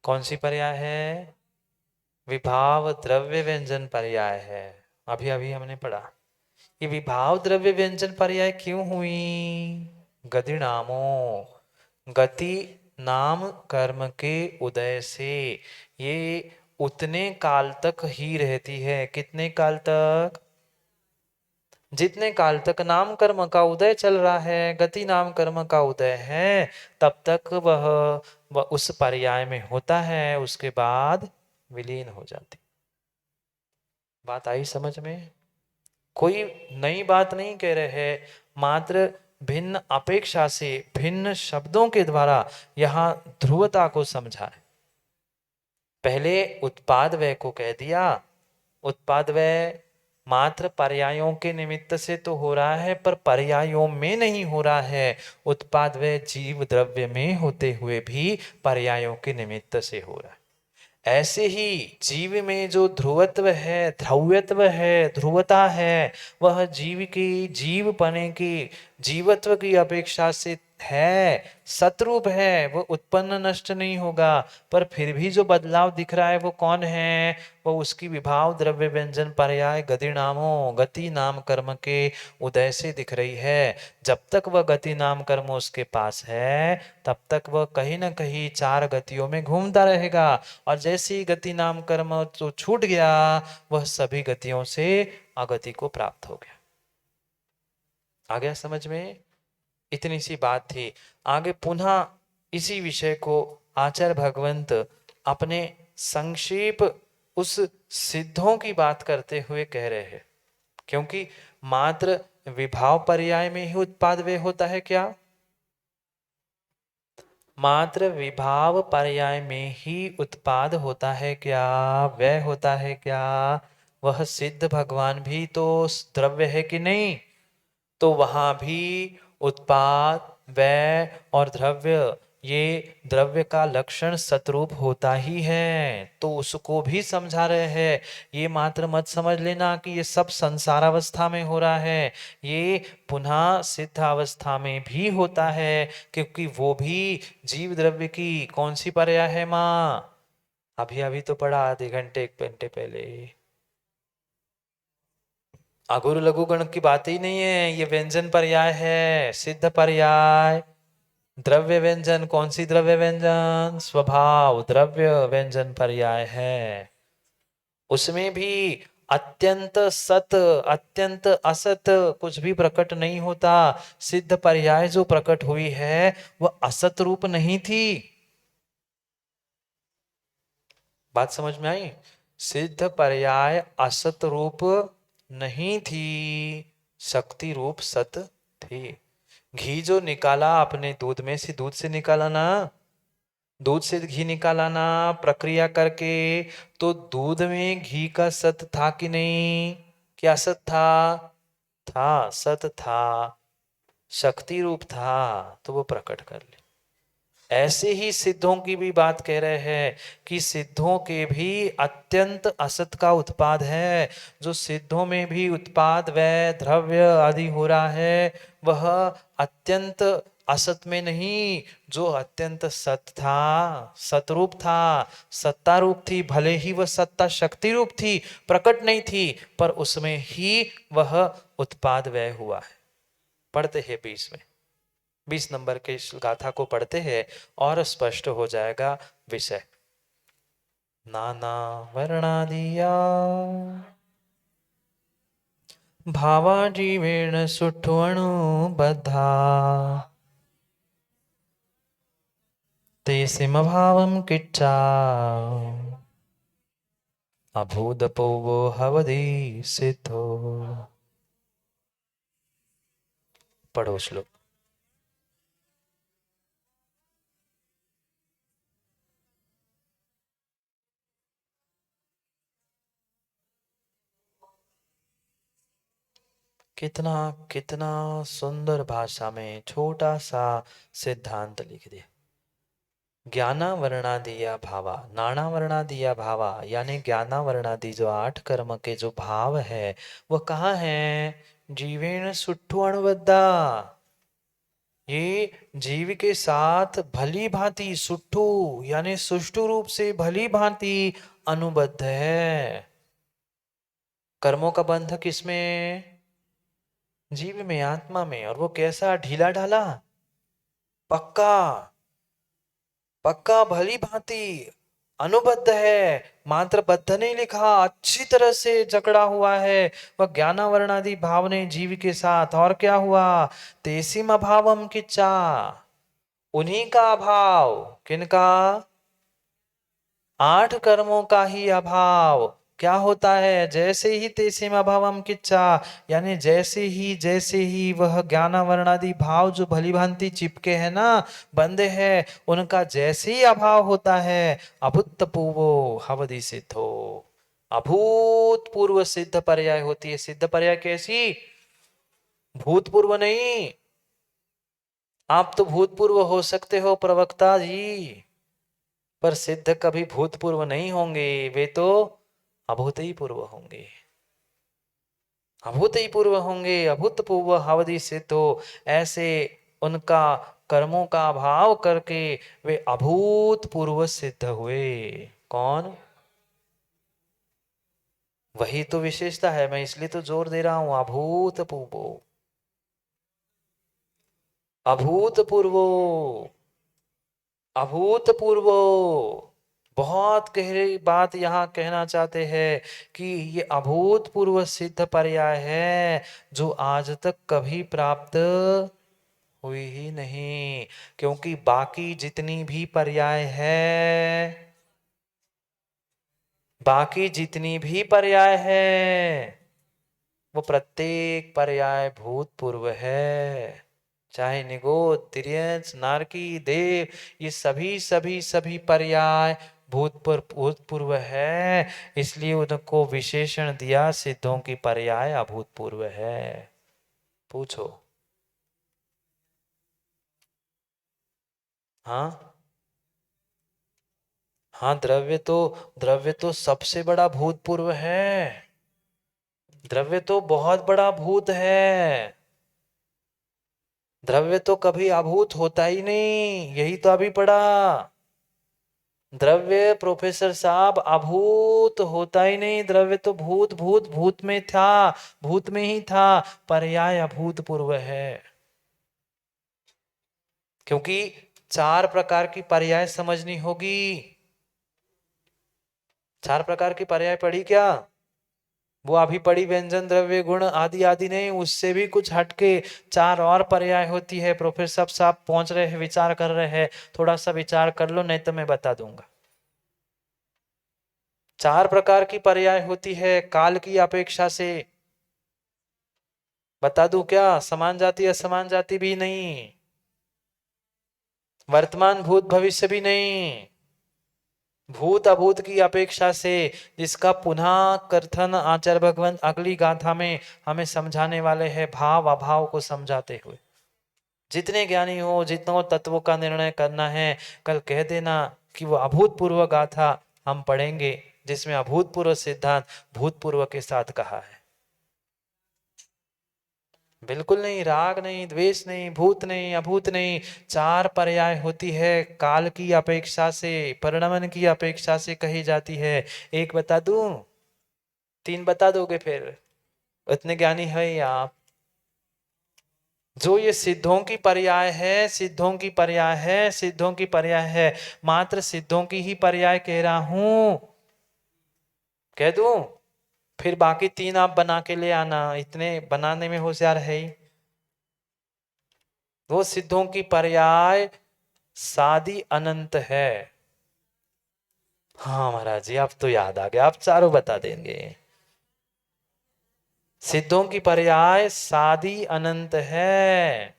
कौन सी पर्याय है? विभाव द्रव्य व्यंजन पर्याय है। अभी अभी हमने पढ़ा। ये विभाव द्रव्य व्यंजन पर्याय क्यों हुई? गति नामो, गति नाम कर्म के उदय से ये उतने काल तक ही रहती है। कितने काल तक? जितने काल तक नाम कर्म का उदय चल रहा है, गति नाम कर्म का उदय है, तब तक वह उस पर्याय में होता है, उसके बाद विलीन हो जाती। बात आई समझ में? कोई नई बात नहीं कह रहे हैं, मात्र भिन्न अपेक्षा से भिन्न शब्दों के द्वारा यहां ध्रुवता को समझा है। पहले उत्पाद व्यय को कह दिया, उत्पाद व्यय मात्र पर्यायों के निमित्त से तो हो रहा है, पर पर्यायों में नहीं हो रहा है। उत्पाद व्यय जीव द्रव्य में होते हुए भी पर्यायों के निमित्त से हो रहा है। ऐसे ही जीव में जो ध्रुवत्व है, ध्रुव्यत्व है, ध्रुवता है, वह जीव की जीव पने की जीवत्व की अपेक्षा से है, सतरूप है, वो उत्पन्न नष्ट नहीं होगा। पर फिर भी जो बदलाव दिख रहा है वो कौन है? वो उसकी विभाव द्रव्य व्यंजन पर्याय गति नामो, गति नाम कर्म के उदय से दिख रही है। जब तक वह गति नाम कर्म उसके पास है तब तक वह कहीं ना कहीं चार गतियों में घूमता रहेगा, और जैसे ही गति नाम कर्म तो छूट गया वह सभी गतियों से अगति को प्राप्त हो गया। आ गया समझ में? इतनी सी बात थी। आगे पुनः इसी विषय को आचार्य भगवंत अपने संक्षेप उस सिद्धों की बात करते हुए कह रहे हैं, क्योंकि मात्र विभाव पर्याय में ही उत्पाद व्यय होता है क्या? मात्र विभाव पर्याय में ही उत्पाद होता है क्या? व्यय होता है क्या? वह सिद्ध भगवान भी तो द्रव्य है कि नहीं? तो वहां भी उत्पाद व्यय और द्रव्य ये द्रव्य का लक्षण सतरूप होता ही है, तो उसको भी समझा रहे हैं। ये मात्र मत समझ लेना कि ये सब संसार अवस्था में हो रहा है, ये पुनः सिद्ध अवस्था में भी होता है, क्योंकि वो भी जीव द्रव्य की कौन सी पर्याय है माँ? अभी अभी तो पढ़ा, आधे घंटे 1 घंटे पहले। अगुरु लघु गण की बात ही नहीं है, ये व्यंजन पर्याय है, सिद्ध पर्याय। द्रव्य व्यंजन, कौन सी द्रव्य व्यंजन? स्वभाव द्रव्य व्यंजन पर्याय है। उसमें भी अत्यंत सत अत्यंत असत कुछ भी प्रकट नहीं होता। सिद्ध पर्याय जो प्रकट हुई है वह असत रूप नहीं थी। बात समझ में आई? सिद्ध पर्याय असत रूप नहीं थी, शक्ति रूप सत थी। घी जो निकाला अपने दूध में से, दूध से निकाला ना, दूध से घी निकाला ना प्रक्रिया करके, तो दूध में घी का सत था कि नहीं? क्या सत था? था, सत था, शक्ति रूप था, तो वो प्रकट कर ले। ऐसे ही सिद्धों की भी बात कह रहे हैं कि सिद्धों के भी अत्यंत असत का उत्पाद है। जो सिद्धों में भी उत्पाद व द्रव्य आदि हो रहा है वह अत्यंत असत में नहीं, जो अत्यंत सत था, सतरूप था, सत्ता रूप थी। भले ही वह सत्ता शक्ति रूप थी, प्रकट नहीं थी, पर उसमें ही वह उत्पाद व्यय हुआ है। पढ़ते हैं 20 नंबर के इस गाथा को पढ़ते हैं और स्पष्ट हो जाएगा विषय। नाना वर्णादिया भावा जीवेण सुठवणु बद्धा ते सिमभावं किच्चा अभूदपूर्वो हवदि सिद्धो। पढ़ो श्लोक। कितना कितना सुंदर भाषा में छोटा सा सिद्धांत लिख दिया। ज्ञाना वर्णादिया भावा, नाना वर्णादिया भावा, यानी ज्ञाना वर्णादि जो 8 कर्म के जो भाव है वह कहाँ है? जीवेण सुट्ठु अणुबद्धा, ये जीव के साथ भली भांति, सुट्ठु यानी सुष्टु रूप से भली भांति अनुबद्ध है। कर्मों का बंध किसमें? जीव में, आत्मा में। और वो कैसा? ढीला ढाला? पक्का, पक्का भली भांति अनुबद्ध है। मात्र बद्ध नहीं लिखा, अच्छी तरह से जकड़ा हुआ है वह ज्ञानावरणादि भाव ने जीव के साथ। और क्या हुआ? तेसिम अभावम किच्चा, उन्हीं का अभाव। किनका? 8 कर्मों का ही अभाव। क्या होता है? जैसे ही तेसिम अभावम किच्चा, यानी जैसे ही वह ज्ञानावरणादि भाव जो भली भांति चिपके है ना, बंदे हैं, उनका जैसे ही अभाव होता है, अभूतपूर्वो हवदि सिद्धो, अभूतपूर्व सिद्ध पर्याय होती है। सिद्ध पर्याय कैसी? भूतपूर्व नहीं। आप तो भूतपूर्व हो सकते हो प्रवक्ता जी, पर सिद्ध कभी भूतपूर्व नहीं होंगे, वे तो अभूत ही पूर्व होंगे। अभूत ही पूर्व होंगे, अभूतपूर्व हवदि सिद्धो। ऐसे उनका कर्मों का अभाव करके वे अभूतपूर्व सिद्ध हुए। कौन? वही तो विशेषता है, मैं इसलिए तो जोर दे रहा हूं, अभूतपूर्व, अभूतपूर्व, अभूतपूर्व। बहुत गहरी बात यहाँ कहना चाहते हैं कि ये अभूतपूर्व सिद्ध पर्याय है जो आज तक कभी प्राप्त हुई ही नहीं। क्योंकि बाकी जितनी भी पर्याय है, बाकी जितनी भी पर्याय है, वो प्रत्येक पर्याय भूतपूर्व है। चाहे निगोद, तिर्यंच, नारकी, देव, ये सभी पर्याय भूतपूर्व है। इसलिए उनको विशेषण दिया सिद्धों की पर्याय अभूतपूर्व है। पूछो। हाँ हाँ, द्रव्य तो सबसे बड़ा भूतपूर्व है। द्रव्य तो बहुत बड़ा भूत है। द्रव्य तो कभी अभूत होता ही नहीं, यही तो अभी पढ़ा। द्रव्य प्रोफेसर साहब अभूत होता ही नहीं, द्रव्य तो भूत भूत भूत में था, भूत में ही था। पर्याय अभूतपूर्व है, क्योंकि चार प्रकार की पर्याय समझनी होगी। चार प्रकार की पर्याय पढ़ी क्या? वो अभी पढ़ी, व्यंजन द्रव्य गुण आदि आदि नहीं, उससे भी कुछ हटके चार और पर्याय होती है। प्रोफेसर साहब पहुंच रहे हैं, विचार कर रहे हैं, थोड़ा सा विचार कर लो, नहीं तो मैं बता दूंगा। चार प्रकार की पर्याय होती है काल की अपेक्षा से। बता दूं क्या? समान जाति असमान जाति भी नहीं, वर्तमान भूत भविष्य भी नहीं, भूत अभूत की अपेक्षा से। जिसका पुनः कथन आचार्य भगवान अगली गाथा में हमें समझाने वाले हैं, भाव अभाव को समझाते हुए। जितने ज्ञानी हो, जितनों तत्वों का निर्णय करना है, कल कह देना कि वो अभूतपूर्व गाथा हम पढ़ेंगे, जिसमें अभूतपूर्व सिद्धांत भूतपूर्व के साथ कहा है। बिल्कुल नहीं, राग नहीं, द्वेष नहीं, भूत नहीं, अभूत नहीं। चार पर्याय होती है काल की अपेक्षा से, परिणमन की अपेक्षा से कही जाती है। एक बता दूं? तीन बता दोगे फिर? इतने ज्ञानी है ही आप। जो ये सिद्धों की पर्याय है, सिद्धों की पर्याय है, सिद्धों की पर्याय है, मात्र सिद्धों की ही पर्याय कह रहा हूं। कह दूं? फिर बाकी तीन आप बना के ले आना, इतने बनाने में होशियार है ही। वो सिद्धों की पर्याय सादी अनंत है। हाँ महाराज जी, आप तो याद आ गया, आप चारों बता देंगे। सिद्धों की पर्याय सादी अनंत है।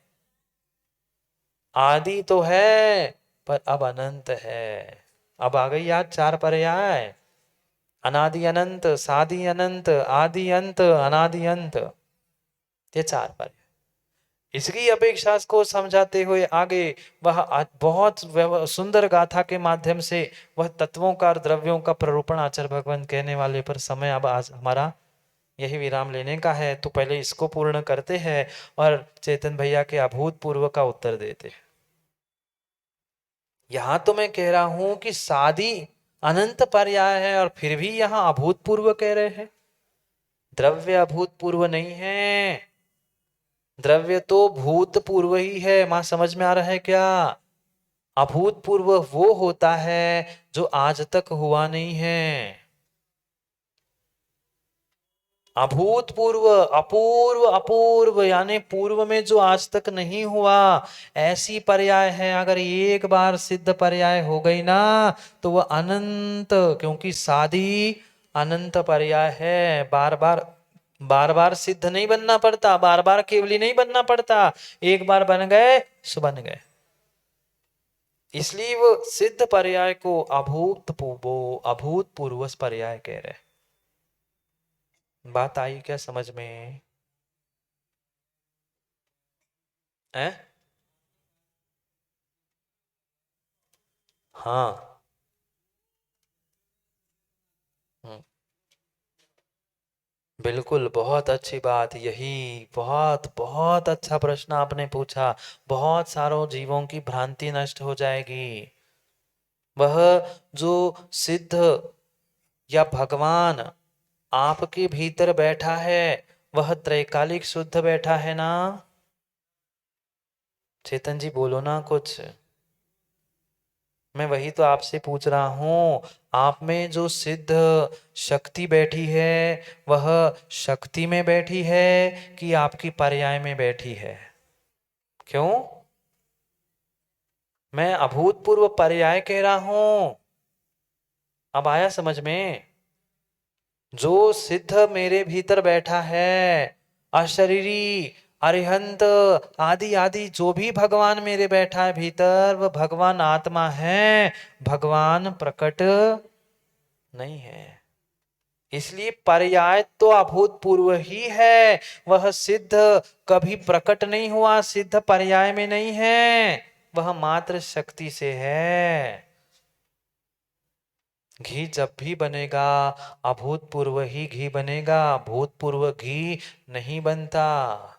आदि तो है पर अब अनंत है। अब आ गई याद चार पर्याय? अनादि अनंत, सादि अनंत, आदि अंत, अनादि अंत, ये चार पर्याय। इसकी अपेक्षा को समझाते हुए आगे वह बहुत सुंदर गाथा के माध्यम से वह तत्वों का और द्रव्यों का प्ररूपण आचार्य भगवान कहने वाले, पर समय अब आज हमारा यही विराम लेने का है, तो पहले इसको पूर्ण करते हैं और चेतन भैया के अभूतपूर्व का उत्तर देते हैं। यहां तो मैं कह रहा हूं कि सादी अनंत पर्याय है और फिर भी यहां अभूतपूर्व कह रहे हैं। द्रव्य अभूतपूर्व नहीं है, द्रव्य तो भूतपूर्व ही है। मां समझ में आ रहा है क्या? अभूतपूर्व वो होता है जो आज तक हुआ नहीं है। अभूतपूर्व अपूर्व, अपूर्व यानी पूर्व में जो आज तक नहीं हुआ, ऐसी पर्याय है। अगर एक बार सिद्ध पर्याय हो गई ना तो वह अनंत, क्योंकि सादी अनंत पर्याय है। बार बार सिद्ध नहीं बनना पड़ता, बार बार केवली नहीं बनना पड़ता, एक बार बन गए सो बन गए। इसलिए वो सिद्ध पर्याय को अभूतपूर्व पर्याय कह रहे। बात आई क्या समझ में? है? हाँ। हम्म, बिल्कुल, बहुत अच्छी बात यही। बहुत बहुत अच्छा प्रश्न आपने पूछा। बहुत सारों जीवों की भ्रांति नष्ट हो जाएगी। वह जो सिद्ध या भगवान आपके भीतर बैठा है, वह त्रैकालिक शुद्ध बैठा है ना? चेतन जी बोलो ना कुछ। मैं वही तो आपसे पूछ रहा हूं। आप में जो सिद्ध शक्ति बैठी है, वह शक्ति में बैठी है कि आपकी पर्याय में बैठी है? क्यों? मैं अभूतपूर्व पर्याय कह रहा हूं। अब आया समझ में? जो सिद्ध मेरे भीतर बैठा है, अशरीरी, अरिहंत आदि आदि जो भी भगवान मेरे बैठा है भीतर, वह भगवान आत्मा है, भगवान प्रकट नहीं है। इसलिए पर्याय तो अभूतपूर्व ही है। वह सिद्ध कभी प्रकट नहीं हुआ, सिद्ध पर्याय में नहीं है। वह मात्र शक्ति से है। घी जब भी बनेगा अभूतपूर्व ही घी बनेगा, भूतपूर्व घी नहीं बनता।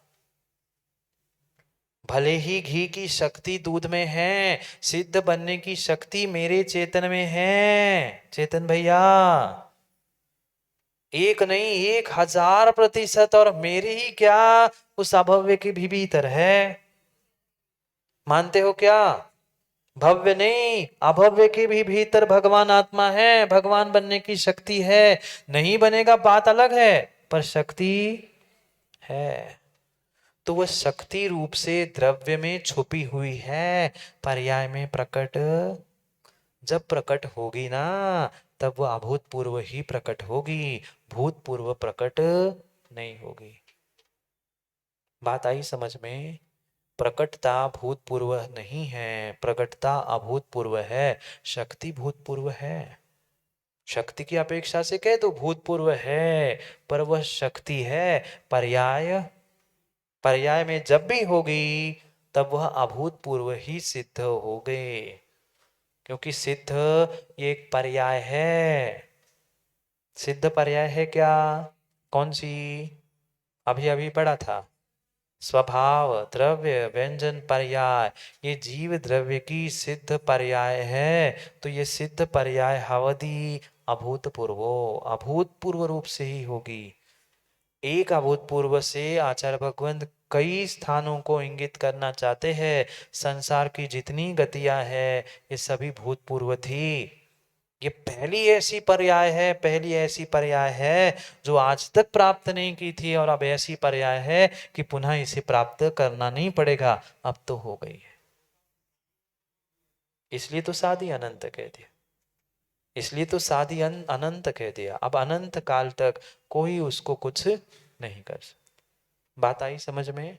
भले ही घी की शक्ति दूध में है, सिद्ध बनने की शक्ति मेरे चेतन में है। चेतन भैया, एक नहीं 1000%, और मेरे ही क्या, उस अभव्य के भी भीतर है। मानते हो क्या? भव्य नहीं, अभव्य के भी भीतर भगवान आत्मा है, भगवान बनने की शक्ति है। नहीं बनेगा बात अलग है, पर शक्ति है। तो वह शक्ति रूप से द्रव्य में छुपी हुई है, पर्याय में प्रकट जब प्रकट होगी ना, तब वह अभूतपूर्व ही प्रकट होगी, भूतपूर्व प्रकट नहीं होगी। बात आई समझ में? प्रकटता भूतपूर्व नहीं है, प्रकटता अभूतपूर्व है, शक्ति भूतपूर्व है। शक्ति की अपेक्षा से कह तो भूतपूर्व है, पर वह शक्ति है। पर्याय, पर्याय में जब भी होगी तब वह अभूतपूर्व ही सिद्ध हो गए, क्योंकि सिद्ध ये एक पर्याय है। सिद्ध पर्याय है क्या? कौन सी? अभी अभी पढ़ा था, स्वभाव द्रव्य व्यंजन पर्याय, ये जीव द्रव्य की सिद्ध पर्याय है। तो ये सिद्ध पर्याय हवदी अभूतपूर्वो, अभूतपूर्व रूप से ही होगी। एक अभूतपूर्व से आचार्य भगवंत कई स्थानों को इंगित करना चाहते हैं। संसार की जितनी गतियां हैं ये सभी भूतपूर्व थी। ये पहली ऐसी पर्याय है, पहली ऐसी पर्याय है जो आज तक प्राप्त नहीं की थी, और अब ऐसी पर्याय है कि पुनः इसे प्राप्त करना नहीं पड़ेगा, अब तो हो गई है। इसलिए तो सादी अनंत कह दिया, इसलिए तो सादी अनंत कह दिया। अब अनंत काल तक कोई उसको कुछ नहीं कर सकता। बात आई समझ में?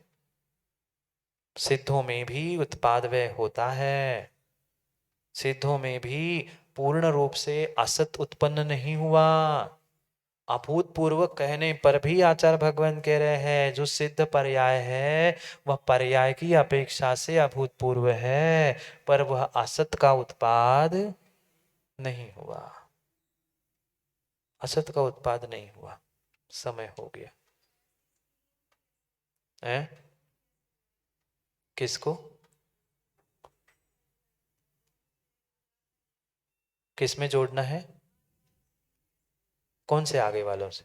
सिद्धों में भी उत्पाद व्यय होता है, सिद्धों में भी पूर्ण रूप से असत उत्पन्न नहीं हुआ। अभूतपूर्व कहने पर भी आचार्य भगवान कह रहे हैं जो सिद्ध पर्याय है वह पर्याय की अपेक्षा से अभूतपूर्व है, पर वह असत का उत्पाद नहीं हुआ, असत का उत्पाद नहीं हुआ। समय हो गया है? किसको? किस में जोड़ना है? कौन से आगे वालों से?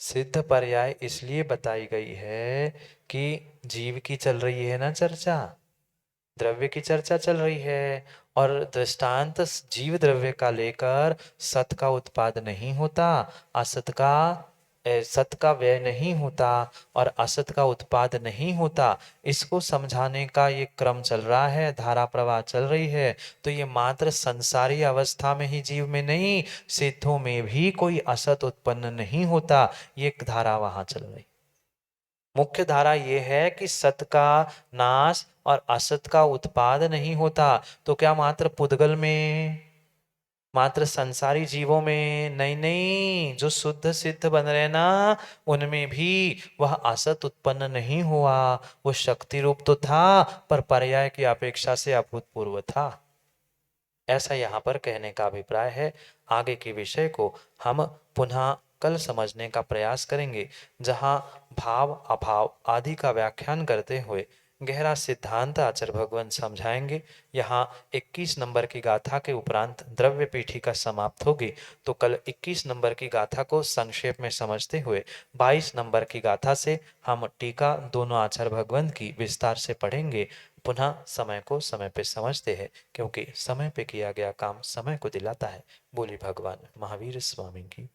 सिद्ध पर्याय इसलिए बताई गई है कि जीव की चल रही है ना चर्चा, द्रव्य की चर्चा चल रही है, और दृष्टांत जीव द्रव्य का लेकर सत का उत्पाद नहीं होता, असत का सत का व्यय नहीं होता, और असत का उत्पाद नहीं होता। इसको समझाने का ये क्रम चल रहा है, धारा प्रवाह चल रही है। तो ये मात्र संसारी अवस्था में ही जीव में नहीं, सिद्धों में भी कोई असत उत्पन्न नहीं होता। ये धारा वहां चल रही। मुख्य धारा यह है कि सत का नाश और असत का उत्पाद नहीं होता। तो क्या मात्र पुद्गल में, मात्र संसारी जीवों में? नहीं नहीं, जो शुद्ध सिद्ध बन रहे ना उनमें भी वह असत उत्पन्न नहीं हुआ। वो शक्ति रूप तो था, पर पर्याय की अपेक्षा से अभूतपूर्व था। ऐसा यहाँ पर कहने का अभिप्राय है। आगे के विषय को हम पुनः कल समझने का प्रयास करेंगे, जहाँ भाव अभाव आदि का व्याख्यान करते हुए गहरा सिद्धांत आचार्य भगवान समझाएंगे। यहाँ 21 नंबर की गाथा के उपरांत द्रव्य पीठिका समाप्त होगी। तो कल 21 नंबर की गाथा को संक्षेप में समझते हुए 22 नंबर की गाथा से हम टीका दोनों आचार्य भगवान की विस्तार से पढ़ेंगे। पुनः समय को समय पे समझते हैं, क्योंकि समय पे किया गया काम समय को दिलाता है। बोली भगवान महावीर स्वामी की।